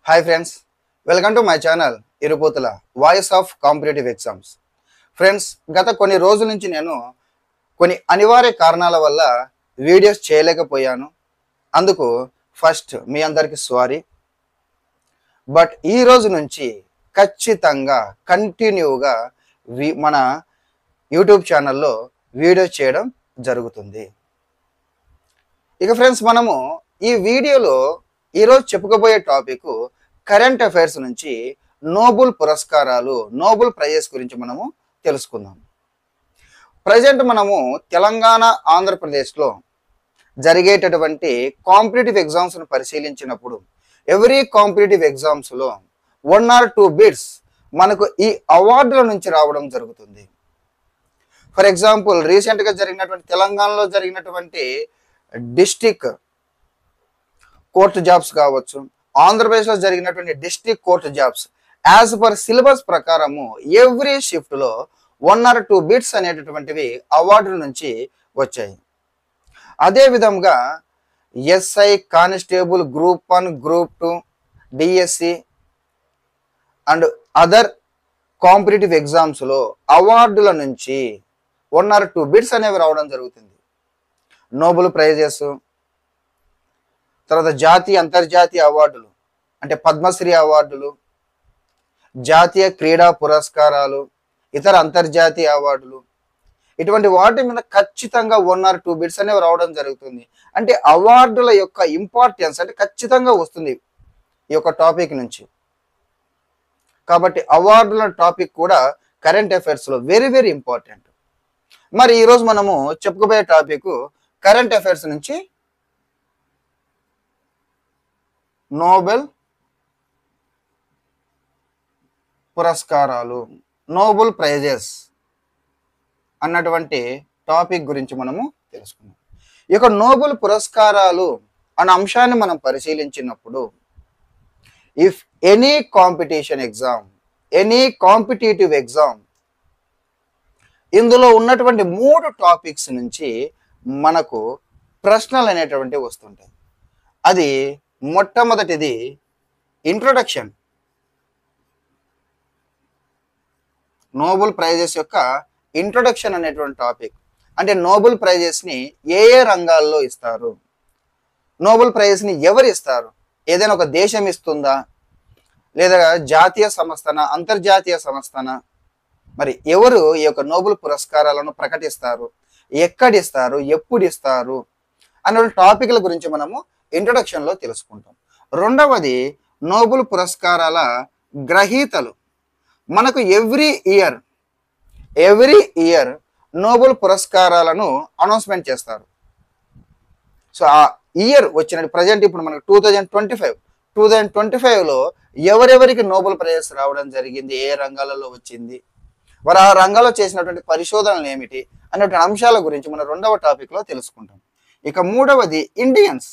Hi friends, welcome to my channel Irupotula Voice of Competitive Exams. Friends గత కొన్ని రోజుల నుంచి నేను కొన్ని అనివార్య కారణాల వల్ల వీడియోస్ చేయలేకపోయాను. అందుకు ఫస్ట్ మీ అందరికి సారీ. బట్ ఈ రోజు నుంచి ఖచ్చితంగా కంటిన్యూగా మన యూట్యూబ్ ఛానల్లో వీడియో చేయడం జరుగుతుంది. ఇక ఫ్రెండ్స్ మనము ఈ వీడియోలో ఈరోజు చెప్పుకోబోయే టాపిక్ కరెంట్ అఫైర్స్ నుంచి నోబెల్ పురస్కారాలు నోబెల్ ప్రైజెస్ గురించి మనము తెలుసుకుందాం. ప్రజెంట్ మనము తెలంగాణ ఆంధ్రప్రదేశ్లో జరిగేటటువంటి కాంపిటేటివ్ ఎగ్జామ్స్ను పరిశీలించినప్పుడు ఎవ్రీ కాంపిటేటివ్ ఎగ్జామ్స్లో 1 or 2 బిట్స్ మనకు ఈ అవార్డుల నుంచి రావడం జరుగుతుంది. ఫర్ ఎగ్జాంపుల్ రీసెంట్గా జరిగినటువంటి తెలంగాణలో జరిగినటువంటి డిస్టిక్ కోర్టు జాబ్స్ కావచ్చు, ఆంధ్రప్రదేశ్లో జరిగినటువంటి district court jobs as per syllabus ప్రకారము ఎవ్రీ షిఫ్ట్లో 1 or 2 బిట్స్ అనేటటువంటివి అవార్డుల నుంచి వచ్చాయి. అదే విధంగా SI constable group 1 group 2 DSC and other competitive ఎగ్జామ్స్లో అవార్డుల నుంచి 1 or 2 బిట్స్ అనేవి రావడం జరుగుతుంది. నోబెల్ ప్రైజెస్, తర్వాత జాతీయ అంతర్జాతీయ అవార్డులు అంటే పద్మశ్రీ అవార్డులు, జాతీయ క్రీడా పురస్కారాలు, ఇతర అంతర్జాతీయ అవార్డులు, ఇటువంటి వాటి మీద ఖచ్చితంగా 1 or 2 బిట్స్ అనేవి రావడం జరుగుతుంది. అంటే అవార్డుల యొక్క ఇంపార్టెన్స్ అంటే ఖచ్చితంగా వస్తుంది ఈ యొక్క టాపిక్ నుంచి. కాబట్టి అవార్డుల టాపిక్ కూడా కరెంట్ అఫైర్స్లో వెరీ వెరీ ఇంపార్టెంట్. మరి ఈరోజు మనము చెప్పుకోబోయే టాపిక్ కరెంట్ అఫైర్స్ నుంచి నోబెల్ పురస్కారాలు నోబెల్ ప్రైజెస్ అన్నటువంటి టాపిక్ గురించి మనము తెలుసుకున్నాం. ఈ యొక్క నోబెల్ పురస్కారాలు అనే అంశాన్ని మనం పరిశీలించినప్పుడు if any competition exam, any competitive exam, ఇందులో ఉన్నటువంటి 3 టాపిక్స్ నుంచి మనకు ప్రశ్నలు అనేటువంటివి వస్తుంటాయి. అది మొట్టమొదటిది ఇంట్రొడక్షన్, నోబెల్ ప్రైజెస్ యొక్క ఇంట్రొడక్షన్ అనేటువంటి టాపిక్. అంటే నోబెల్ ప్రైజెస్ని ఏ ఏ రంగాల్లో ఇస్తారు, నోబెల్ ప్రైజెస్ని ఎవరు ఇస్తారు, ఏదైనా ఒక దేశం ఇస్తుందా, లేదా జాతీయ సంస్థన అంతర్జాతీయ సంస్థన, మరి ఎవరు ఈ యొక్క నోబెల్ పురస్కారాలను ప్రకటిస్తారు, ఎక్కడిస్తారు, ఎప్పుడు ఇస్తారు అనే టాపిక్ల గురించి మనము ఇంట్రొడక్షన్లో తెలుసుకుంటాం. రెండవది నోబెల్ పురస్కారాల గ్రహీతలు. మనకు ఎవ్రీ ఇయర్ నోబెల్ పురస్కారాలను అనౌన్స్మెంట్ చేస్తారు. సో ఆ ఇయర్ వచ్చిన ప్రజెంట్ ఇప్పుడు మనకు 2025లో ఎవరెవరికి నోబెల్ ప్రైజెస్ రావడం జరిగింది, ఏ రంగాలలో వచ్చింది, వారు ఆ రంగాల్లో చేసినటువంటి పరిశోధనలు ఏమిటి అనేటువంటి అంశాల గురించి మన రెండవ టాపిక్లో తెలుసుకుంటాం. ఇక మూడవది ఇండియన్స్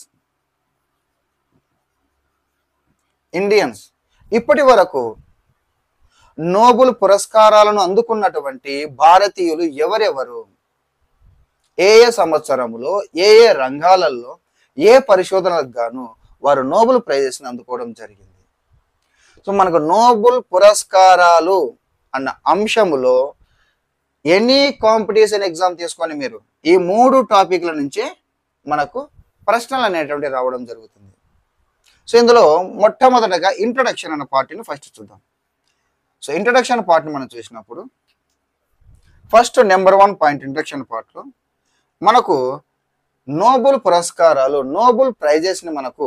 ఇప్పటి వరకు నోబెల్ పురస్కారాలను అందుకున్నటువంటి భారతీయులు ఎవరెవరు, ఏ ఏ సంవత్సరంలో ఏ ఏ రంగాలలో ఏ పరిశోధనలకు గాను వారు నోబెల్ ప్రైజెస్ని అందుకోవడం జరిగింది. సో మనకు నోబెల్ పురస్కారాలు అన్న అంశములో ఎనీ కాంపిటీషన్ ఎగ్జామ్ తీసుకొని మీరు ఈ 3 టాపిక్ల నుంచే మనకు ప్రశ్నలు అనేటువంటి రావడం జరుగుతుంది. సో ఇందులో మొట్టమొదటగా ఇంట్రొడక్షన్ అన్న పార్టీని ఫస్ట్ చూద్దాం. సో ఇంట్రొడక్షన్ పార్ట్ని మనం చూసినప్పుడు ఫస్ట్ నెంబర్ 1 పాయింట్ ఇంట్రొడక్షన్ పార్ట్లో మనకు నోబెల్ పురస్కారాలు నోబెల్ ప్రైజెస్ని మనకు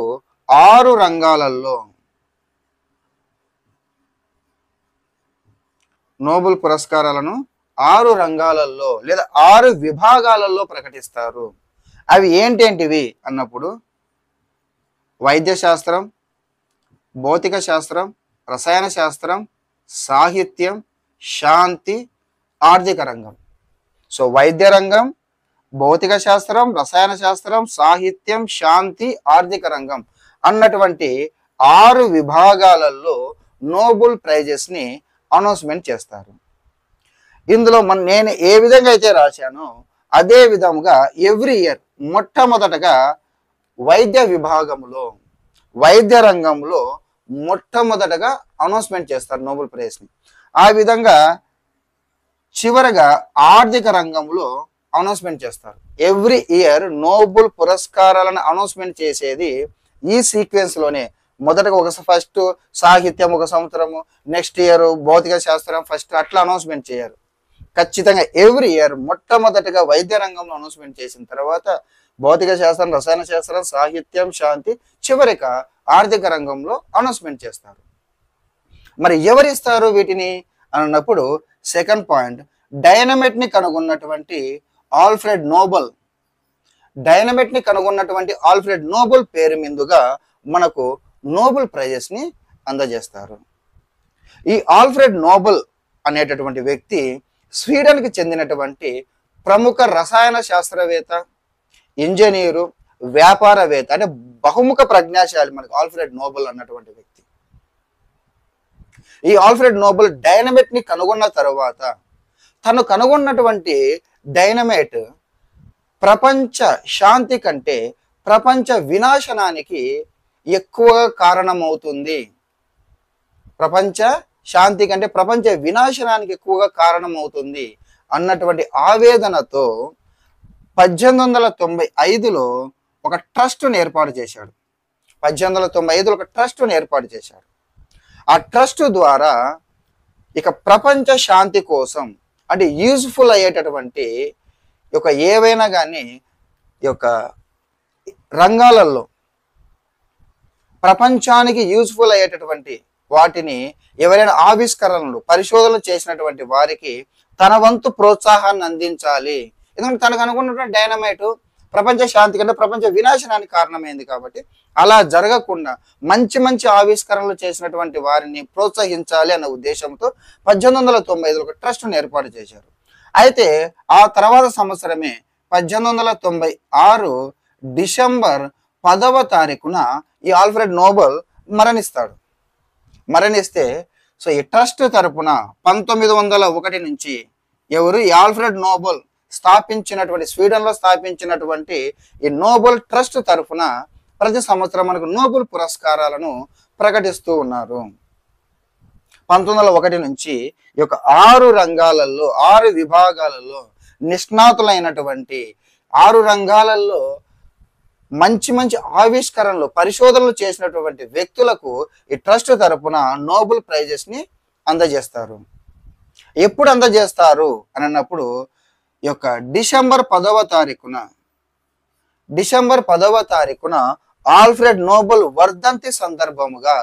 6 రంగాలలో నోబెల్ పురస్కారాలను 6 రంగాలలో లేదా 6 విభాగాలలో ప్రకటిస్తారు. అవి ఏంటేంటివి అన్నప్పుడు వైద్య శాస్త్రం, భౌతిక శాస్త్రం, రసాయన శాస్త్రం, సాహిత్యం, శాంతి, ఆర్థిక రంగం. సో వైద్య రంగం, భౌతిక శాస్త్రం, రసాయన శాస్త్రం, సాహిత్యం, శాంతి, ఆర్థిక రంగం అన్నటువంటి 6 విభాగాలలో నోబెల్ ప్రైజెస్ని అనౌన్స్మెంట్ చేస్తారు. ఇందులో నేను ఏ విధంగా అయితే రాశానో అదే విధముగా ఎవ్రీ ఇయర్ మొట్టమొదటగా వైద్య విభాగంలో వైద్య రంగంలో మొట్టమొదటగా అనౌన్స్మెంట్ చేస్తారు నోబెల్ ప్రైజ్ని. ఆ విధంగా చివరగా ఆర్థిక రంగంలో అనౌన్స్మెంట్ చేస్తారు. ఎవ్రీ ఇయర్ నోబెల్ పురస్కారాలను అనౌన్స్మెంట్ చేసేది ఈ సీక్వెన్స్లోనే. మొదటగా ఫస్ట్ సాహిత్యం ఒక సంవత్సరము, నెక్స్ట్ ఇయర్ భౌతిక శాస్త్రం ఫస్ట్, అట్లా అనౌన్స్మెంట్ చేయరు. ఖచ్చితంగా ఎవ్రీ ఇయర్ మొట్టమొదటిగా వైద్య రంగంలో అనౌన్స్మెంట్ చేసిన తర్వాత భౌతిక శాస్త్రం, రసాయన శాస్త్రం, సాహిత్యం, శాంతి, చివరిగా ఆర్థిక రంగంలో అనౌన్స్మెంట్ చేస్తారు. మరి ఎవరిస్తారు వీటిని అన్నప్పుడు సెకండ్ పాయింట్, డైనమైట్ ని కనుగొన్నటువంటి ఆల్ఫ్రెడ్ నోబెల్. డైనమైట్ ని కనుగొన్నటువంటి ఆల్ఫ్రెడ్ నోబెల్ పేరు మీదుగా మనకు నోబెల్ ప్రైజెస్ ని అందజేస్తారు. ఈ ఆల్ఫ్రెడ్ నోబెల్ అనేటటువంటి వ్యక్తి స్వీడన్కి చెందినటువంటి ప్రముఖ రసాయన శాస్త్రవేత్త, ఇంజనీరు, వ్యాపారవేత్త, అంటే బహుముఖ ప్రజ్ఞాశాలి మనకు ఆల్ఫ్రెడ్ నోబెల్ అన్నటువంటి వ్యక్తి. ఈ ఆల్ఫ్రెడ్ నోబెల్ డైనమైట్ ని కనుగొన్న తర్వాత తను కనుగొన్నటువంటి డైనమైట్ ప్రపంచ శాంతి కంటే ప్రపంచ వినాశనానికి ఎక్కువగా కారణమవుతుంది. ప్రపంచ శాంతి కంటే ప్రపంచ వినాశనానికి ఎక్కువగా కారణమవుతుంది అన్నటువంటి ఆవేదనతో 1895లో ఒక ట్రస్ట్ను ఏర్పాటు చేశాడు. 1895లో ఒక ట్రస్ట్ను ఏర్పాటు చేశాడు. ఆ ట్రస్ట్ ద్వారా ఇక ప్రపంచ శాంతి కోసం అంటే యూజ్ఫుల్ అయ్యేటటువంటి ఒక ఏవైనా కానీ ఈ యొక్క రంగాలలో ప్రపంచానికి యూజ్ఫుల్ అయ్యేటటువంటి వాటిని ఎవరైనా ఆవిష్కరణలు, పరిశోధనలు చేసినటువంటి వారికి తన వంతు ప్రోత్సాహాన్ని అందించాలి. ఎందుకంటే తనకు అనుకున్నటువంటి డైనమైట్ ప్రపంచ శాంతి కంటే ప్రపంచ వినాశనానికి కారణమైంది కాబట్టి అలా జరగకుండా మంచి మంచి ఆవిష్కరణలు చేసినటువంటి వారిని ప్రోత్సహించాలి అన్న ఉద్దేశంతో 1895లో ఒక ట్రస్ట్ను ఏర్పాటు చేశారు. అయితే ఆ తర్వాత సంవత్సరమే 1896 డిసెంబర్ 10వ తారీఖున ఈ ఆల్ఫ్రెడ్ నోబెల్ మరణిస్తాడు. మరణిస్తే సో ఈ ట్రస్ట్ తరపున 1901 నుంచి ఎవరు ఈ ఆల్ఫ్రెడ్ నోబెల్ స్థాపించినటువంటి స్వీడన్లో స్థాపించినటువంటి ఈ నోబెల్ ట్రస్ట్ తరఫున ప్రతి సంవత్సరం మనకు నోబెల్ పురస్కారాలను ప్రకటిస్తూ ఉన్నారు. 1901 నుంచి ఈ యొక్క 6 రంగాలలో 6 విభాగాలలో నిష్ణాతులైనటువంటి 6 రంగాలలో మంచి మంచి ఆవిష్కరణలు, పరిశోధనలు చేసినటువంటి వ్యక్తులకు ఈ ట్రస్ట్ తరపున నోబెల్ ప్రైజెస్ ని అందజేస్తారు. ఎప్పుడు అందజేస్తారు అని అన్నప్పుడు ఈ యొక్క డిసెంబర్ 10వ తారీఖున ఆల్ఫ్రెడ్ నోబెల్ వర్ధంతి సందర్భముగా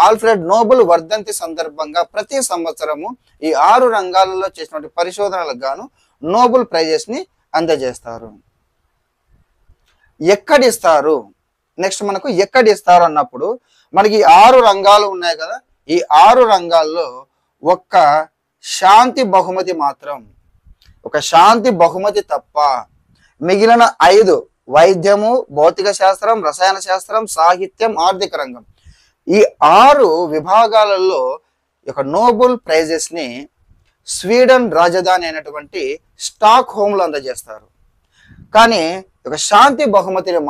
ఆల్ఫ్రెడ్ నోబెల్ వర్ధంతి సందర్భంగా ప్రతి సంవత్సరము ఈ 6 రంగాలలో చేసినటువంటి పరిశోధనలకు గాను నోబెల్ ప్రైజెస్ ని అందజేస్తారు. ఎక్కడిస్తారు నెక్స్ట్ మనకు ఎక్కడిస్తారు అన్నప్పుడు మనకి 6 రంగాలు ఉన్నాయి కదా, ఈ 6 రంగాల్లో ఒక్క శాంతి బహుమతి మాత్రం, ఒక శాంతి బహుమతి తప్ప మిగిలిన 5 వైద్యము, భౌతిక శాస్త్రం, రసాయన శాస్త్రం, సాహిత్యం, ఆర్థిక రంగం ఈ 6 విభాగాలలో ఒక నోబెల్ ప్రైజెస్ ని స్వీడన్ రాజధాని అయినటువంటి స్టాక్ హోమ్లో అందజేస్తారు. కానీ ఒక శాంతి బహుమతిని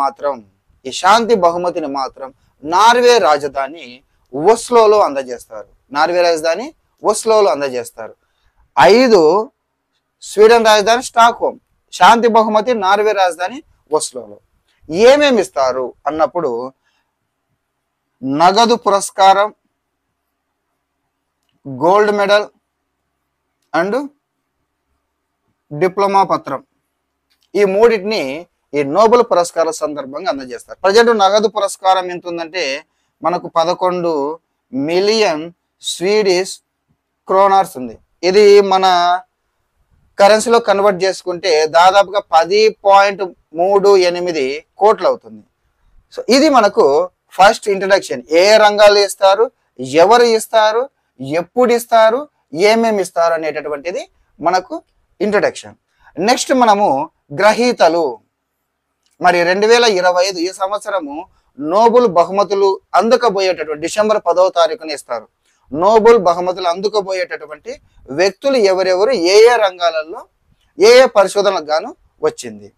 మాత్రం నార్వే రాజధాని ఓస్లోలో అందజేస్తారు. 5 స్వీడన్ రాజధాని స్టాక్ హోమ్, శాంతి బహుమతి నార్వే రాజధాని ఓస్లోలో. ఏమేమి ఇస్తారు అన్నప్పుడు నగదు పురస్కారం, గోల్డ్ మెడల్ అండ్ డిప్లొమా పత్రం, ఈ మూడింటిని ఈ నోబెల్ పురస్కార సందర్భంగా అందజేస్తారు. ప్రజెంట్ నగదు పురస్కారం ఎంత ఉందంటే మనకు 11 మిలియన్ స్వీడిష్ క్రోనార్స్ ఉంది. ఇది మన కరెన్సీలో కన్వర్ట్ చేసుకుంటే దాదాపుగా 10.38 కోట్లు అవుతుంది. సో ఇది మనకు ఫస్ట్ ఇంట్రడక్షన్. ఏ రంగాలు ఇస్తారు, ఎవరు ఇస్తారు, ఎప్పుడు ఇస్తారు, ఏమేమి ఇస్తారు అనేటటువంటిది మనకు ఇంట్రడక్షన్. నెక్స్ట్ మనము గ్రహీతలు. మరి 2025 ఈ సంవత్సరము నోబెల్ బహుమతులు అందుకోబోయేటటువంటి డిసెంబర్ 10వ తారీఖున ఇస్తారు. నోబెల్ బహుమతులు అందుకోబోయేటటువంటి వ్యక్తులు ఎవరెవరు, ఏ ఏ రంగాలలో ఏ ఏ పరిశోధనలకు గాను వచ్చింది.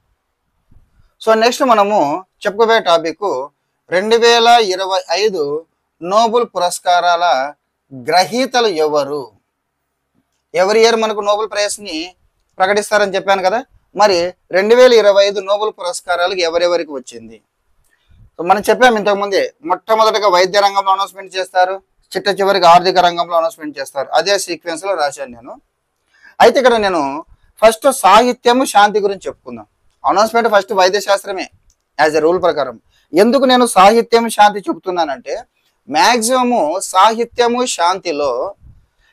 సో నెక్స్ట్ మనము చెప్పుకోబోయే టాపిక్ 2025 నోబెల్ పురస్కారాల గ్రహీతలు ఎవరు? ఎవరి ఇయర్ మనకు నోబెల్ ప్రైజ్ని ప్రకటిస్తారని చెప్పాను కదా. మరి 2025 నోబెల్ పురస్కారాలకు ఎవరెవరికి వచ్చింది? సో మనం చెప్పాము ఇంతకుముందే, మొట్టమొదటిగా వైద్య రంగంలో అనౌన్స్మెంట్ చేస్తారు, చిట్ట చివరికి ఆర్థిక రంగంలో అనౌన్స్మెంట్ చేస్తారు. అదే సీక్వెన్స్లో రాశాను నేను. అయితే ఇక్కడ నేను ఫస్ట్ సాహిత్యము శాంతి గురించి చెప్పుకుందాం. అనౌన్స్మెంట్ ఫస్ట్ వైద్య శాస్త్రమే యాజ్ ఎ రూల్ ప్రకారం. ఎందుకు నేను సాహిత్యం శాంతి చెప్తున్నానంటే, మ్యాక్సిమము సాహిత్యము శాంతిలో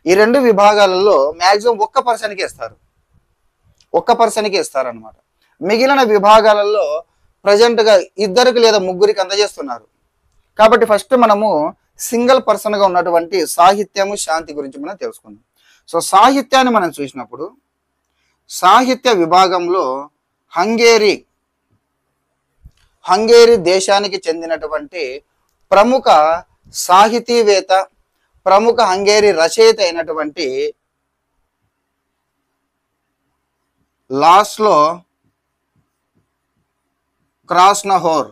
ఈ రెండు విభాగాలలో మ్యాక్సిమం ఒక్క పర్సన్కి ఇస్తారు అనమాట. మిగిలిన విభాగాలలో ప్రజెంట్గా ఇద్దరికి లేదా ముగ్గురికి అందజేస్తున్నారు. కాబట్టి ఫస్ట్ మనము సింగిల్ పర్సన్గా ఉన్నటువంటి సాహిత్యము శాంతి గురించి మనం తెలుసుకుందాం. సో సాహిత్యాన్ని మనం చూసినప్పుడు సాహిత్య విభాగంలో హంగేరీ దేశానికి చెందినటువంటి ప్రముఖ సాహితీవేత్త, ప్రముఖ హంగేరీ రచయిత అయినటువంటి లాస్లో క్రాస్నహోర్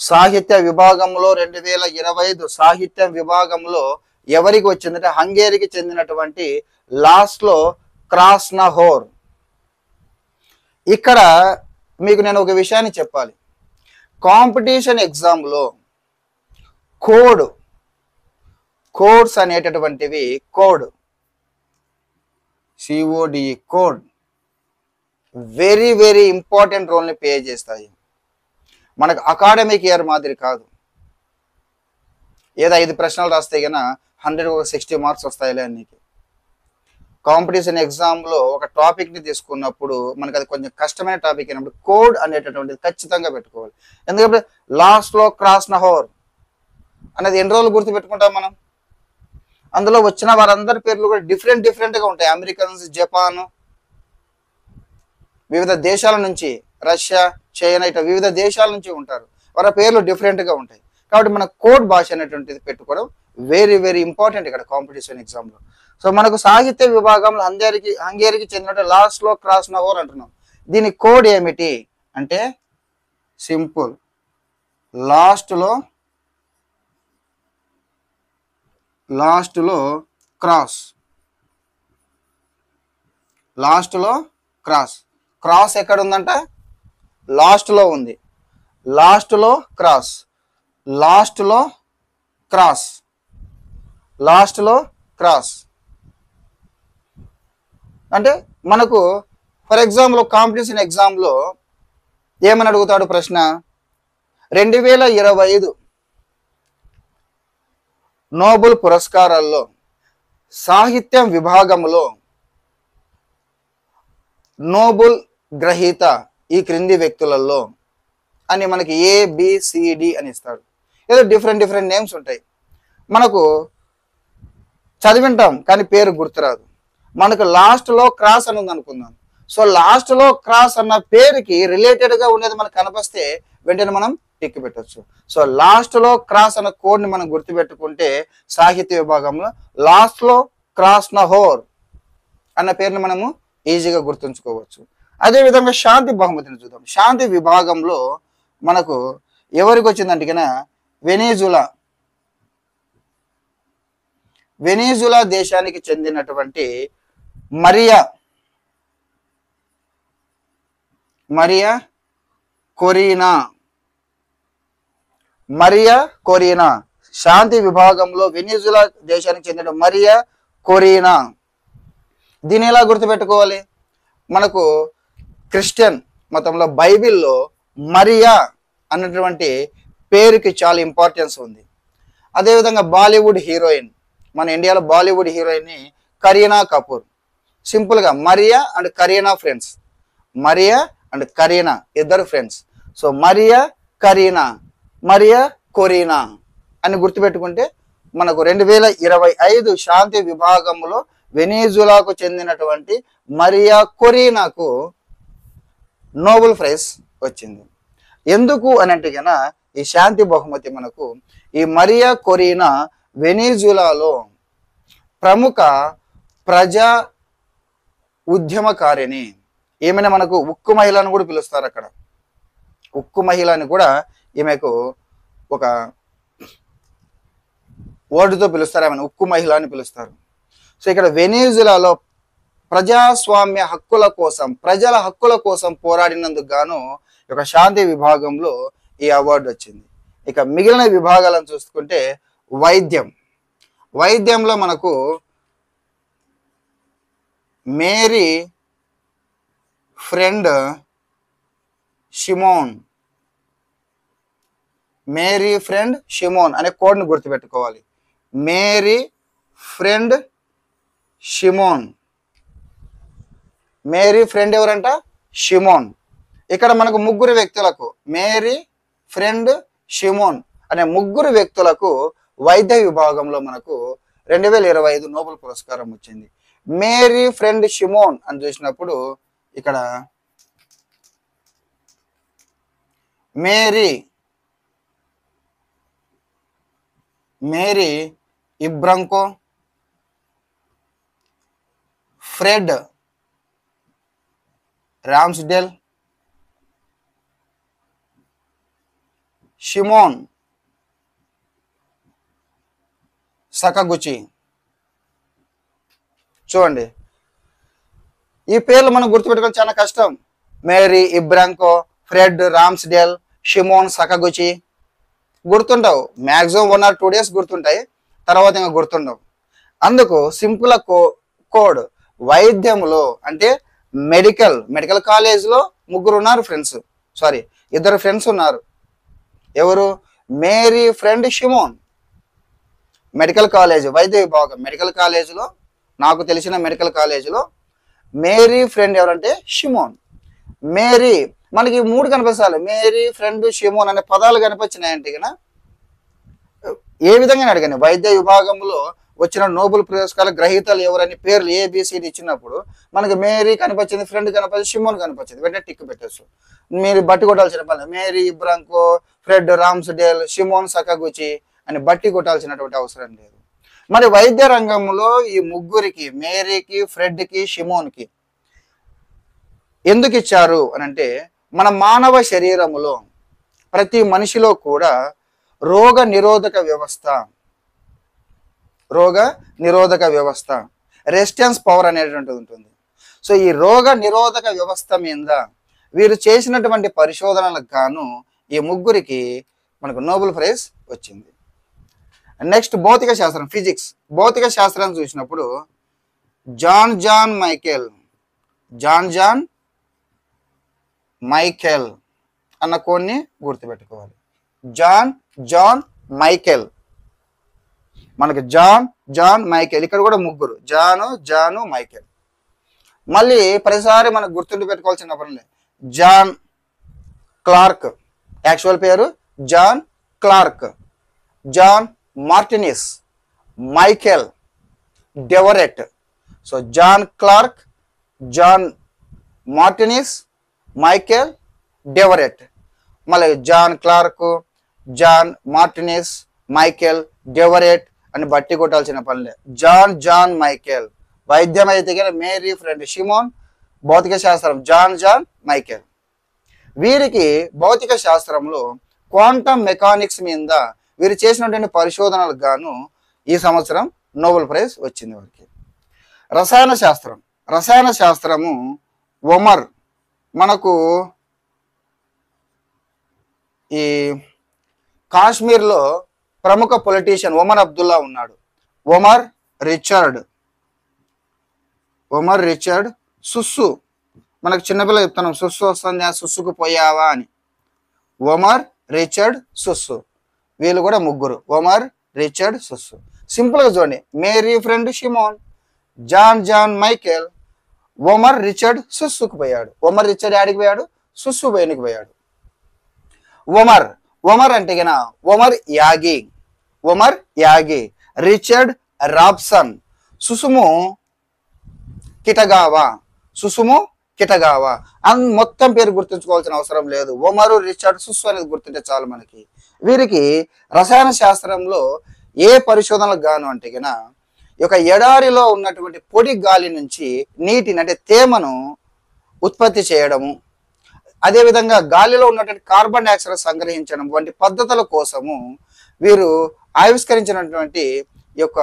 సాహిత్య విభాగంలో 2025 సాహిత్య విభాగంలో ఎవరికి వచ్చిందంటే హంగేరీకి చెందినటువంటి లాస్లో క్రాస్నహోర్. ఇక్కడ మీకు నేను ఒక విషయాన్ని చెప్పాలి. కాంపిటీషన్ ఎగ్జామ్లో కోడ్స్ అనేటటువంటివి కోడ్ వెరీ వెరీ ఇంపార్టెంట్ రోల్ని ప్లే చేస్తాయి. మనకు అకాడమిక్ ఇయర్ మాదిరి కాదు. ఏదో 5 ప్రశ్నలు రాస్తే కన్నా 100 60 మార్క్స్ వస్తాయిలే నీకు. కాంపిటీషన్ ఎగ్జామ్లో ఒక టాపిక్ని తీసుకున్నప్పుడు మనకు అది కొంచెం కష్టమైన టాపిక్ అయినప్పుడు కోడ్ అనేటటువంటిది ఖచ్చితంగా పెట్టుకోవాలి. ఎందుకంటే లాస్ట్లో క్రాస్నహోర్ అనేది ఎన్ని రోజులు గుర్తు పెట్టుకుంటాం మనం. అందులో వచ్చిన వారందరి పేర్లు కూడా డిఫరెంట్గా ఉంటాయి. అమెరికన్స్, జపాన్, వివిధ దేశాల నుంచి, రష్యా, చైనా, ఇట్లా వివిధ దేశాల నుంచి ఉంటారు. వారి పేర్లు డిఫరెంట్గా ఉంటాయి. కాబట్టి మన కోడ్ భాష అనేటువంటిది పెట్టుకోవడం వెరీ వెరీ ఇంపార్టెంట్ ఇక్కడ కాంపిటీషన్ ఎగ్జామ్లో. సో మనకు సాహిత్య విభాగంలో హంగేరీకి చెందిన లాస్లో క్రాస్నహోర్ అంటున్నాం. దీని కోడ్ ఏమిటి అంటే సింపుల్, లాస్ట్లో క్రాస్ ఎక్కడ ఉందంట? లాస్ట్లో ఉంది. లాస్ట్లో క్రాస్ అంటే మనకు ఫర్ ఎగ్జాంపుల్ కాంపిటీషన్ ఎగ్జామ్లో ఏమని అడుగుతాడు ప్రశ్న? 2025 నోబెల్ పురస్కారాల్లో సాహిత్యం విభాగంలో నోబెల్ గ్రహీత ఈ క్రింది వ్యక్తులలో అని మనకి ABCD అని ఇస్తాడు. ఏదో డిఫరెంట్ నేమ్స్ ఉంటాయి. మనకు చదివింటాం కానీ పేరు గుర్తురాదు. మనకు లాస్ట్లో క్రాస్ అని ఉంది అనుకుందాం. సో లాస్ట్లో క్రాస్ అన్న పేరుకి రిలేటెడ్గా ఉండేది మనకు కనిపిస్తే వెంటనే మనం టిక్ పెట్టచ్చు. సో లాస్ట్లో క్రాస్ అన్న కోడ్ని మనం గుర్తుపెట్టుకుంటే సాహిత్య విభాగంలో లాస్ట్లో క్రాస్నహోర్ అన్న పేరుని మనము ఈజీగా గుర్తుంచుకోవచ్చు. అదేవిధంగా శాంతి బహుమతిని చూద్దాం. శాంతి విభాగంలో మనకు ఎవరికి వచ్చిందంటే కన్నా వెనిజులా దేశానికి చెందినటువంటి మరియా కొరీనా శాంతి విభాగంలో వెనిజులా దేశానికి చెందిన మరియా కొరీనా. దీన్ని ఎలా గుర్తుపెట్టుకోవాలి? మనకు క్రిస్టియన్ మతంలో బైబిల్లో మరియా అన్నటువంటి పేరుకి చాలా ఇంపార్టెన్స్ ఉంది. అదేవిధంగా బాలీవుడ్ హీరోయిన్, మన ఇండియాలో బాలీవుడ్ హీరోయిన్ కరీనా కపూర్. సింపుల్గా Mariya and Kareena friends, Mariya and Kareena ఇద్దరు ఫ్రెండ్స్. సో మరియా కొరీనా అని గుర్తుపెట్టుకుంటే మనకు 2025 శాంతి విభాగంలో వెనిజులాకు చెందినటువంటి మరియా కొరీనాకు నోబెల్ ప్రైజ్ వచ్చింది. ఎందుకు అని అంటే కన్నా ఈ శాంతి బహుమతి మనకు ఈ మరియా కొరీనా వెనిజులాలో ప్రముఖ ప్రజా ఉద్యమకారిణి. ఈమెను మనకు ఉక్కు మహిళ అని కూడా పిలుస్తారు. అక్కడ ఉక్కు మహిళ అని కూడా ఈమెకు ఒక వర్డ్తో పిలుస్తారు, ఆమెను ఉక్కు మహిళ అని పిలుస్తారు. సో ఇక్కడ వెనిజులాలో ప్రజాస్వామ్య హక్కుల కోసం, ప్రజల హక్కుల కోసం పోరాడినందుకు గాను ఒక శాంతి విభాగంలో ఈ అవార్డు వచ్చింది. ఇక మిగిలిన విభాగాలను చూసుకుంటే వైద్యంలో మనకు మేరీ ఫ్రెండ్ షిమోన్ అనే కోడ్ని గుర్తుపెట్టుకోవాలి. Mary friend Shimon. Mary friend ఎవరంట? షిమోన్. ఇక్కడ మనకు ముగ్గురు వ్యక్తులకు, మేరీ ఫ్రెండ్ షిమోన్ అనే ముగ్గురు వ్యక్తులకు వైద్య విభాగంలో మనకు 2025 నోబెల్ పురస్కారం వచ్చింది. మేరీ ఫ్రెండ్ షిమోన్ అని చూసినప్పుడు ఇక్కడ Mary Brunkow, Fred Ramsdell, Shimon Sakaguchi. చూడండి, ఈ పేర్లు మనం గుర్తుపెట్టుకోవడం చాలా కష్టం. Mary Brunkow, Fred Ramsdell, Shimon Sakaguchi గుర్తుంటావు. మ్యాక్సిమం 1 or 2 days గుర్తుంటాయి, తర్వాత ఇంకా గుర్తుండవు. అందుకు సింపుల్ కోడ్. వైద్యంలో అంటే మెడికల్ కాలేజ్లో ఇద్దరు ఫ్రెండ్స్ ఉన్నారు. ఎవరు? Mary friend Shimon. Medical college వైద్య విభాగం మెడికల్ కాలేజీలో, నాకు తెలిసిన మెడికల్ కాలేజీలో మేరీ ఫ్రెండ్ ఎవరంటే షిమోన్. మేరీ మనకి 3 కనిపిస్తాయి. మేరీ ఫ్రెండ్ షిమోన్ అనే పదాలు కనిపించినాయంటే కన్నా ఏ విధంగా అడిగాను, వైద్య విభాగంలో వచ్చిన నోబెల్ పురస్కార గ్రహీతలు ఎవరని పేర్లు ABCD ఇచ్చినప్పుడు మనకి మేరీ కనిపించింది, ఫ్రెండ్ కనిపించింది, షిమోన్ కనిపించింది, వెంటనే టిక్ పెట్టచ్చు. మీరు బట్టి కొట్టాల్సిన పని, Mary Brunkow, Fred Ramsdell, Shimon సకాగుచి అని బట్టి కొట్టాల్సినటువంటి అవసరం లేదు. మరి వైద్య రంగంలో ఈ ముగ్గురికి, మేరీకి, ఫ్రెడ్కి, షిమోన్కి ఎందుకు ఇచ్చారు అని అంటే, మన మానవ శరీరములో ప్రతి మనిషిలో కూడా రోగ నిరోధక వ్యవస్థ రెసిస్టెన్స్ పవర్ అనేటువంటిది ఉంటుంది. సో ఈ రోగ నిరోధక వ్యవస్థ మీద వీరు చేసినటువంటి పరిశోధనలకు గాను ఈ ముగ్గురికి మనకు నోబెల్ ప్రైజ్ వచ్చింది. నెక్స్ట్ భౌతిక శాస్త్రం, ఫిజిక్స్. భౌతిక శాస్త్రాన్ని చూసినప్పుడు జాన్ మైకేల్ అన్న కోడ్ని గుర్తుపెట్టుకోవాలి. John Michael. మనకి జాన్ మైకేల్, ఇక్కడ కూడా ముగ్గురు, జాను మైకేల్. మళ్ళీ ప్రతిసారి మనకు గుర్తుండి పెట్టుకోవాల్సిన పనులే. జాన్ క్లార్క్, యాక్చువల్ పేరు John Clarke, John Martinis, Michel Devoret. So John Clarke, John Martinis, Michel Devoret. మళ్ళీ John Clarke, John Martinis, Michel Devoret అని బట్టి కొట్టాల్సిన పనులే. John Michel. వైద్యం అయితే కానీ మేరీ ఫ్రెండ్ షిమోన్, భౌతిక శాస్త్రం జాన్ మైకేల్. వీరికి భౌతిక శాస్త్రంలో క్వాంటమ్ మెకానిక్స్ మీద వీరు చేసినటువంటి పరిశోధనలకు గాను ఈ సంవత్సరం నోబెల్ ప్రైజ్ వచ్చింది వారికి. రసాయన శాస్త్రము ఒమర్, మనకు ఈ కాశ్మీర్లో ప్రముఖ పొలిటీషియన్ ఒమర్ అబ్దుల్లా ఉన్నాడు. ఒమర్ రిచర్డ్ సుస్సు. మనకు చిన్నపిల్ల చెప్తున్నాం, సుస్సు వస్తుంది, ఆ సుస్సుకు పోయావా అని. ఒమర్ రిచర్డ్ సుస్సు. వీళ్ళు కూడా ముగ్గురు, ఒమర్ రిచర్డ్ సుస్సు. సింపుల్గా చూడండి, Mary friend Shimon, John Michel, Omar Richard సుస్సుకు పోయాడు. ఒమర్ రిచర్డ్ యాడికి పోయాడు? సుస్సు బయనికి పోయాడు. ఒమర్ అంటే గన Omar Yaghi, Richard Robson, Susumu Kitagawa అని మొత్తం పేరు గుర్తుంచుకోవాల్సిన అవసరం లేదు. ఒమరు రిచర్డ్ సుస్సు అనేది గుర్తుంటే చాలు మనకి. వీరికి రసాయన శాస్త్రంలో ఏ పరిశోధనలకు గాను అంటే గన ఈ యొక్క ఎడారిలో ఉన్నటువంటి పొడి గాలి నుంచి నీటిని అంటే తేమను ఉత్పత్తి చేయడము, అదేవిధంగా గాలిలో ఉన్నటువంటి కార్బన్ డైఆక్సైడ్ సంగ్రహించడం వంటి పద్ధతుల కోసము వీరు ఆవిష్కరించినటువంటి ఈ యొక్క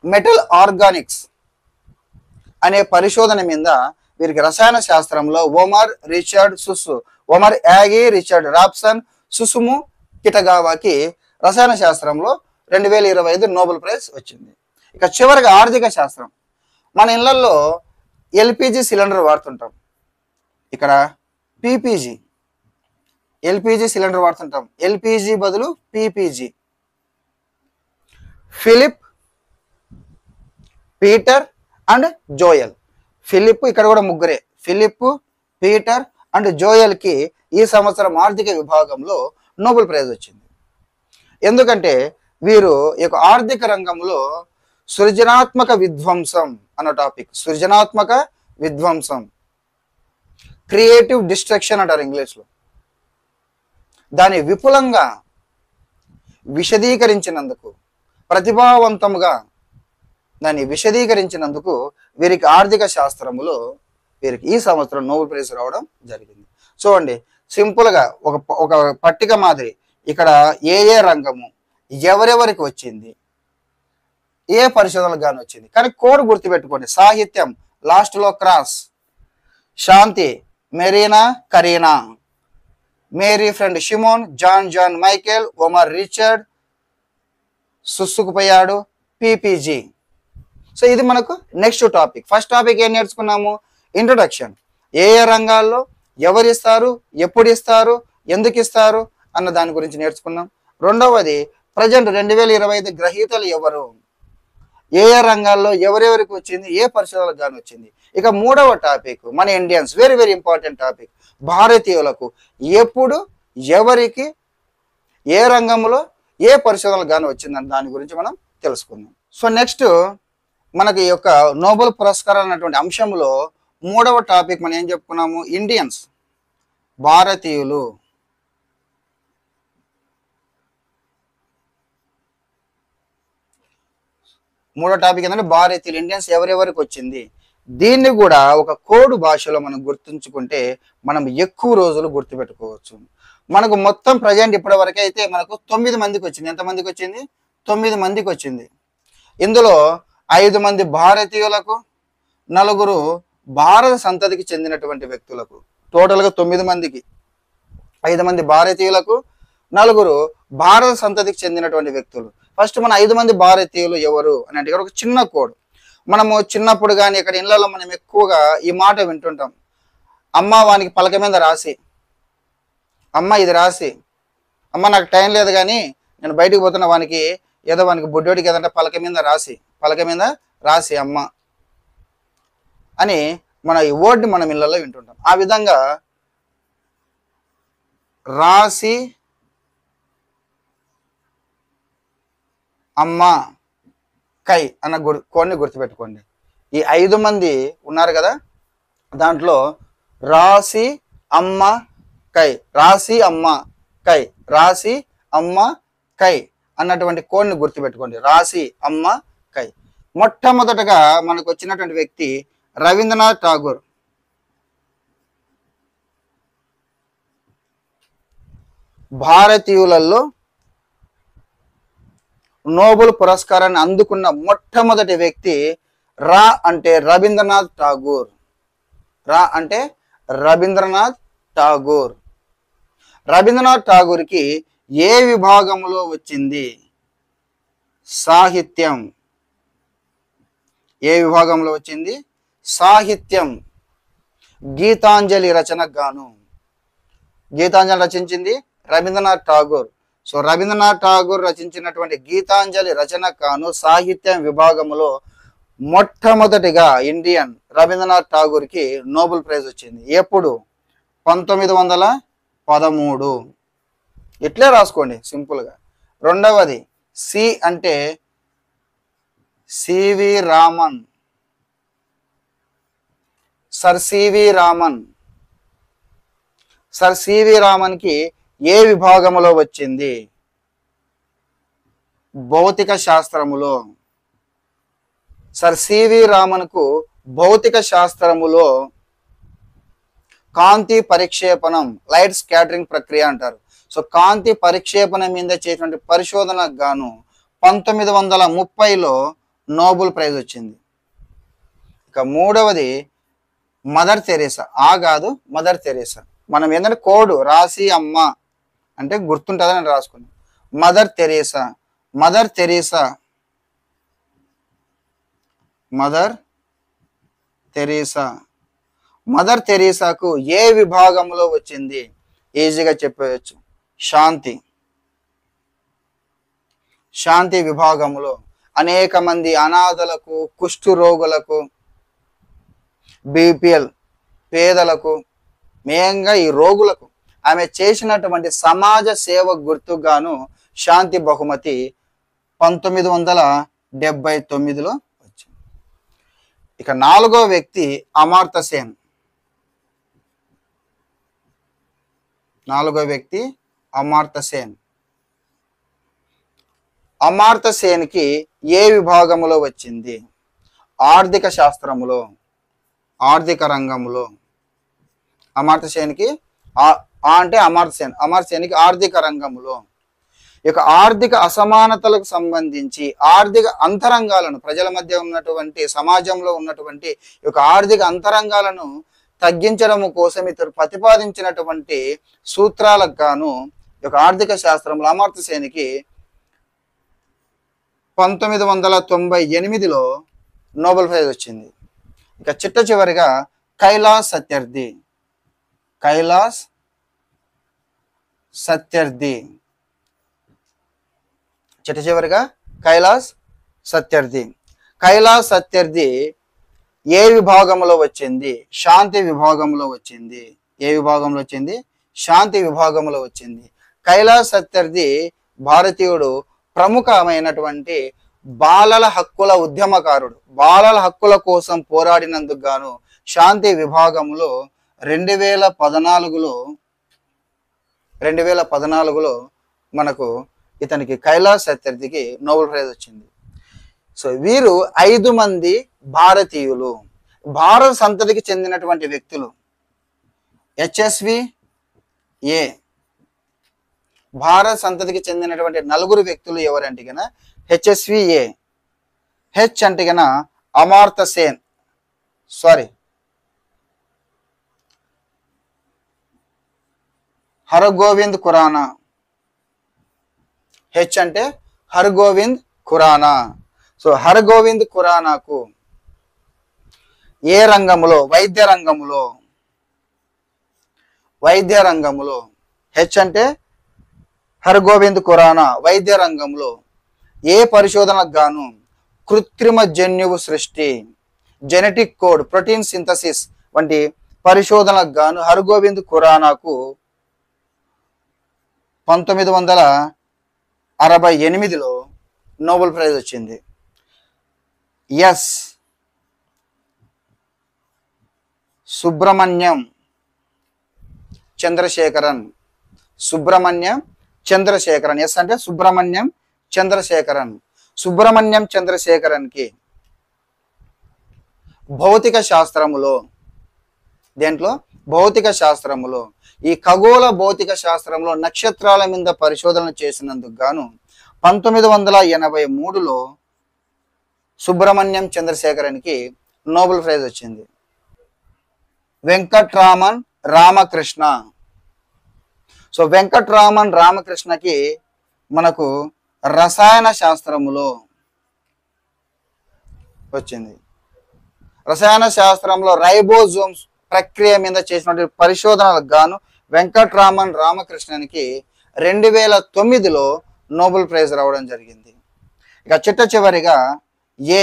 మెటల్ ఆర్గానిక్స్ అనే పరిశోధన మీద వీరికి రసాయన శాస్త్రంలో Omar Yaghi, Richard Robson, Susumu కిటగావాకి రసాయన శాస్త్రంలో 2025 నోబెల్ ప్రైజ్ వచ్చింది. ఇక చివరిగా ఆర్థిక శాస్త్రం. మన ఇళ్లలో ఎల్పిజి సిలిండర్ వాడుతుంటాం, ఇక్కడ ఎల్పిజి సిలిండర్ వాడుతుంటాం, ఎల్పిజి బదులు PPG. Philip, Peter and Joel. Philip ఇక్కడ కూడా ముగ్గురే, ఫిలిప్, పీటర్ అండ్ జోయల్కి ఈ సంవత్సరం ఆర్థిక విభాగంలో నోబెల్ ప్రైజ్ వచ్చింది. ఎందుకంటే వీరు ఈ యొక్క ఆర్థిక రంగంలో సృజనాత్మక విధ్వంసం అన్న టాపిక్, సృజనాత్మక విధ్వంసం, క్రియేటివ్ డిస్ట్రక్షన్ అంటారు ఇంగ్లీష్లో, దాన్ని విపులంగా విశదీకరించినందుకు, ప్రతిభావంతంగా దాన్ని విశదీకరించినందుకు వీరికి ఆర్థిక శాస్త్రములో వీరికి ఈ సంవత్సరం నోబెల్ ప్రైజ్ రావడం జరిగింది. చూడండి, సింపుల్గా ఒక పట్టిక మాదిరి ఇక్కడ ఏ రంగము ఎవరెవరికి వచ్చింది, ఏ పరిశోధనలకు గాని వచ్చింది, కానీ కోడ్ గుర్తుపెట్టుకోండి. సాహిత్యం లాస్ట్లో క్రాస్, శాంతి Marina Karina, Mary friend Shimon, John Michel, Omar Richard, సుసుకుపోయాడు, పిపిజి. సో ఇది మనకు నెక్స్ట్ టాపిక్. ఫస్ట్ టాపిక్ ఏం నేర్చుకున్నాము? ఇంట్రొడక్షన్. ఏ రంగాల్లో ఎవరు ఇస్తారు, ఎప్పుడు ఇస్తారు, ఎందుకు ఇస్తారు అన్న దాని గురించి నేర్చుకున్నాం. రెండవది ప్రజెంట్ 2025 గ్రహీతలు ఎవరు, ఏ రంగాల్లో ఎవరెవరికి వచ్చింది, ఏ పరిశోధనలకు గాని వచ్చింది. ఇక మూడవ టాపిక్ మన Indians, very very important topic, భారతీయులకు ఎప్పుడు ఎవరికి ఏ రంగంలో ఏ పరిశోధనలకు గాని వచ్చిందని దాని గురించి మనం తెలుసుకుందాం. సో నెక్స్ట్ మనకి ఈ యొక్క నోబెల్ పురస్కారాలు అన్నటువంటి అంశంలో మూడవ టాపిక్ మనం ఏం చెప్పుకున్నాము? ఇండియన్స్, భారతీయులు. మూడో టాపిక్ ఏంటంటే భారతీయులు, ఇండియన్స్ ఎవరెవరికి వచ్చింది. దీన్ని కూడా ఒక కోడ్ భాషలో మనం గుర్తుంచుకుంటే మనం ఎక్కువ రోజులు గుర్తుపెట్టుకోవచ్చు. మనకు మొత్తం ప్రజెంట్ ఇప్పటి వరకు అయితే మనకు 9 మందికి వచ్చింది. ఎంతమందికి వచ్చింది? 9 మందికి వచ్చింది. ఇందులో 5 మంది భారతీయులకు, 4 భారత సంతతికి చెందినటువంటి వ్యక్తులకు, టోటల్గా 9 మందికి, 5 మంది భారతీయులకు, 4 భారత సంతతికి చెందినటువంటి వ్యక్తులు. ఫస్ట్ మన 5 మంది భారతీయులు ఎవరు అని అంటే ఒక చిన్న కోడ్. మనము చిన్నప్పుడు కానీ ఇక్కడ ఇళ్లలో మనం ఎక్కువగా ఈ మాట వింటుంటాం. అమ్మ వానికి పలక మీద రాసి, అమ్మ ఇది రాసి, అమ్మ నాకు టైం లేదు కానీ నేను బయటకు పోతున్న వానికి ఏదో వానికి బుడ్డోడికి ఏదంటే పలక మీద రాసి అమ్మ అని మన ఈ వర్డ్ని మనం ఇళ్లలో వింటుంటాం. ఆ విధంగా రాసి అమ్మ కై అన్న కోడ్ని గుర్తుపెట్టుకోండి. ఈ 5 మంది ఉన్నారు కదా, దాంట్లో రాసి అమ్మ కై, రాసి అమ్మ కై, రాసి అమ్మ కై అన్నటువంటి కోడ్ని గుర్తుపెట్టుకోండి. రాసి అమ్మ కై. మొట్టమొదటగా మనకు వచ్చినటువంటి వ్యక్తి రవీంద్రనాథ్ ఠాగూర్. భారతీయులలో నోబెల్ పురస్కారాన్ని అందుకున్న మొట్టమొదటి వ్యక్తి రా అంటే రవీంద్రనాథ్ ఠాగూర్. రా అంటే రవీంద్రనాథ్ ఠాగూర్. రవీంద్రనాథ్ ఠాగూర్కి ఏ విభాగంలో వచ్చింది? సాహిత్యం. ఏ విభాగంలో వచ్చింది? సాహిత్యం. గీతాంజలి రచనకు గాను. గీతాంజలి రచించింది రవీంద్రనాథ్ ఠాగూర్. సో రవీంద్రనాథ్ ఠాగూర్ రచించినటువంటి గీతాంజలి రచనకు గాను సాహిత్యం విభాగంలో మొట్టమొదటిగా ఇండియన్ రవీంద్రనాథ్ ఠాగూర్కి నోబెల్ ప్రైజ్ వచ్చింది. ఎప్పుడు? 1913. ఇట్లే రాసుకోండి సింపుల్గా. రెండవది సి అంటే CV Raman, sir CV Raman. Sir CV రామన్కి ఏ విభాగంలో వచ్చింది? భౌతిక శాస్త్రములో. సర్ సివి రామన్కు భౌతిక శాస్త్రములో కాంతి పరిక్షేపణం లైట్ స్కాటరింగ్ ప్రక్రియ అంటారు. సో కాంతి పరిక్షేపణం మీద చేసినటువంటి పరిశోధనకు గాను 1930లో నోబెల్ ప్రైజ్ వచ్చింది. ఇక మూడవది మదర్ తెరేసా. కాదు, మదర్ తెరేసా. మనం ఏంటంటే కోడ్ రాసి అమ్మ అంటే గుర్తుంటుందని రాసుకున్నాం. Mother Teresa. Mother Teresa mother Teresa mother తెరేసాకు ఏ విభాగంలో వచ్చింది? ఈజీగా చెప్పవచ్చు, శాంతి. శాంతి విభాగంలో అనేక మంది అనాథలకు, కుష్టు రోగులకు, బీపీఎల్ పేదలకు, మెయిన్గా ఈ రోగులకు ఆమె చేసినటువంటి సమాజ సేవ గుర్తుగాను శాంతి బహుమతి 1979లో వచ్చింది. ఇక నాలుగో వ్యక్తి అమర్త్య సేన్. నాలుగో వ్యక్తి అమర్త్య సేన్. అమర్త్య సేన్కి ఏ విభాగంలో వచ్చింది? ఆర్థిక శాస్త్రములో, ఆర్థిక రంగంలో. అమర్త్య సేన్కి అంటే అమర్త్య సేన్కి ఆర్థిక రంగంలో. ఇక ఆర్థిక అసమానతలకు సంబంధించి ఆర్థిక అంతరంగాలను, ప్రజల మధ్య ఉన్నటువంటి, సమాజంలో ఉన్నటువంటి ఈ ఆర్థిక అంతరంగాలను తగ్గించడం కోసం ఇతరు ప్రతిపాదించినటువంటి సూత్రాలకు గాను ఈ ఆర్థిక శాస్త్రంలో అమర్త్య సేన్కి 1998లో నోబెల్ ప్రైజ్ వచ్చింది. ఇక చిట్ట చివరిగా కైలాస్ సత్యార్థి. కైలాస్ సత్యార్థి. చిట్ట చివరిగా కైలాస్ సత్యార్థి. కైలాస్ సత్యార్థి ఏ విభాగంలో వచ్చింది? శాంతి విభాగంలో వచ్చింది. ఏ విభాగంలో వచ్చింది? శాంతి విభాగంలో వచ్చింది. కైలాస్ సత్యార్థి భారతీయుడు, ప్రముఖమైనటువంటి బాలల హక్కుల ఉద్యమకారుడు. బాలల హక్కుల కోసం పోరాడినందుకు గాను శాంతి విభాగంలో 2014లో మనకు ఇతనికి కైలాస్ సత్యార్థికి నోబెల్ ప్రైజ్ వచ్చింది. సో వీరు 5 మంది భారతీయులు, భారత సంతతికి చెందినటువంటి వ్యక్తులు. HSV ఏ భారత సంతతికి చెందినటువంటి 4 వ్యక్తులు ఎవరంటే గన HSV ఏ. హెచ్ అంటే గన అమర్త్య సేన్, హరగోవింద్ ఖురానా. హెచ్ అంటే హరగోవింద్ ఖురానా. సో హరగోవింద్ ఖురానాకు ఏ రంగంలో? వైద్య రంగంలో. వైద్య రంగంలో. హెచ్ అంటే హరగోవింద్ ఖురానా వైద్య రంగంలో ఏ పరిశోధనకు గాను? కృత్రిమ జన్యువు సృష్టి, జెనెటిక్ కోడ్, ప్రోటీన్ సింథసిస్ వంటి పరిశోధనకు గాను హరగోవింద్ ఖురానాకు 1968లో నోబెల్ ప్రైజ్ వచ్చింది. ఎస్ సుబ్రహ్మణ్యం చంద్రశేఖరన్. సుబ్రహ్మణ్యం చంద్రశేఖరన్. ఎస్ అంటే సుబ్రహ్మణ్యం చంద్రశేఖరన్. సుబ్రహ్మణ్యం చంద్రశేఖరన్కి భౌతిక శాస్త్రములో, దేంట్లో? భౌతిక శాస్త్రములో, ఈ ఖగోళ భౌతిక శాస్త్రంలో నక్షత్రాల మీద పరిశోధన చేసినందుకు గాను 1983లో సుబ్రహ్మణ్యం చంద్రశేఖరన్కి నోబెల్ ప్రైజ్ వచ్చింది. వెంకట్రామన్ రామకృష్ణ. సో వెంకట్రామన్ రామకృష్ణకి మనకు రసాయన శాస్త్రములో వచ్చింది. రసాయన శాస్త్రంలో రైబోజోమ్స్ ప్రక్రియ మీద చేసినటువంటి పరిశోధనలకు గాను వెంకట్రామన్ రామకృష్ణన్కి 2009లో నోబెల్ ప్రైజ్ రావడం జరిగింది. ఇక చిట్ట చివరిగా ఏ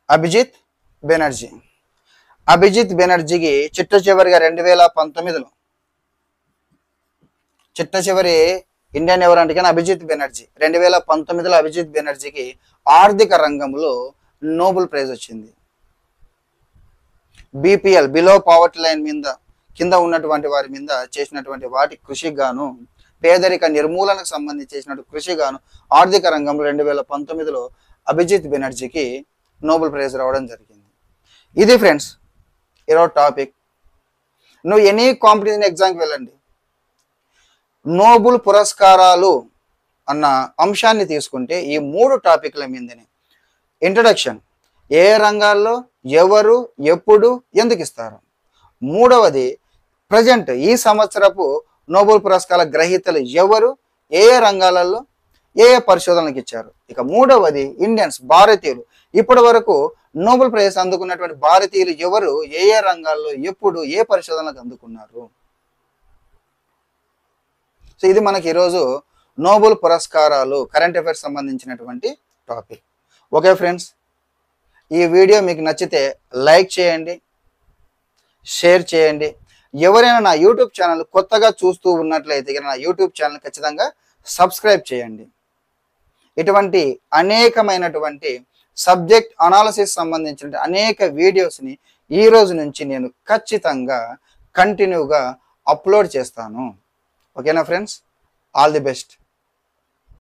అభిజిత్ బెనర్జీ. అభిజిత్ బెనర్జీకి చిట్ట చివరిగా 2019లో చిట్ట చివరి ఇండియన్ ఎవరంటే కానీ అభిజిత్ బెనర్జీ. 2019లో అభిజిత్ బెనర్జీకి ఆర్థిక రంగంలో నోబెల్ ప్రైజ్ వచ్చింది. బీపీఎల్ బిలో పావర్టీ లైన్ మీద కింద ఉన్నటువంటి వారి మీద చేసినటువంటి వాటి కృషికి గాను, పేదరిక నిర్మూలనకు సంబంధించి చేసినటువంటి కృషి గాను ఆర్థిక రంగంలో 2019లో అభిజిత్ బెనర్జీకి నోబెల్ ప్రైజ్ రావడం జరిగింది. ఇది ఫ్రెండ్స్ ఈరోజు టాపిక్. నువ్వు ఎనీ కాంపిటీషన్ ఎగ్జామ్కి వెళ్ళండి, నోబెల్ పురస్కారాలు అన్న అంశాన్ని తీసుకుంటే ఈ 3 టాపిక్ల మీదనే. ఇంట్రడక్షన్, ఏ రంగాల్లో ఎవరు ఎప్పుడు ఎందుకు ఇస్తారు. మూడవది, ప్రజెంట్ ఈ సంవత్సరపు నోబెల్ పురస్కారాల గ్రహీతలు ఎవరు, ఏ రంగాలలో ఏ పరిశోధనలకు ఇచ్చారు. ఇక మూడవది, ఇండియన్స్ భారతీయులు ఇప్పటి వరకు నోబెల్ ప్రైజ్ అందుకున్నటువంటి భారతీయులు ఎవరు, ఏ రంగాల్లో ఎప్పుడు ఏ పరిశోధనలకు అందుకున్నారు. సో ఇది మనకి ఈరోజు నోబెల్ పురస్కారాలు కరెంట్ అఫైర్స్ సంబంధించినటువంటి టాపిక్. ఓకే ఫ్రెండ్స్, ఈ వీడియో మీకు నచ్చితే లైక్ చేయండి, షేర్ చేయండి. ఎవరైనా నా యూట్యూబ్ ఛానల్ కొత్తగా చూస్తూ ఉన్నట్లయితే నా యూట్యూబ్ ఛానల్ ఖచ్చితంగా సబ్స్క్రైబ్ చేయండి. ఇటువంటి అనేకమైనటువంటి సబ్జెక్ట్ అనాలిసిస్ సంబంధించిన అనేక వీడియోస్ని ఈ రోజు నుంచి నేను ఖచ్చితంగా కంటిన్యూగా అప్లోడ్ చేస్తాను. ఓకేనా ఫ్రెండ్స్, ఆల్ ది బెస్ట్.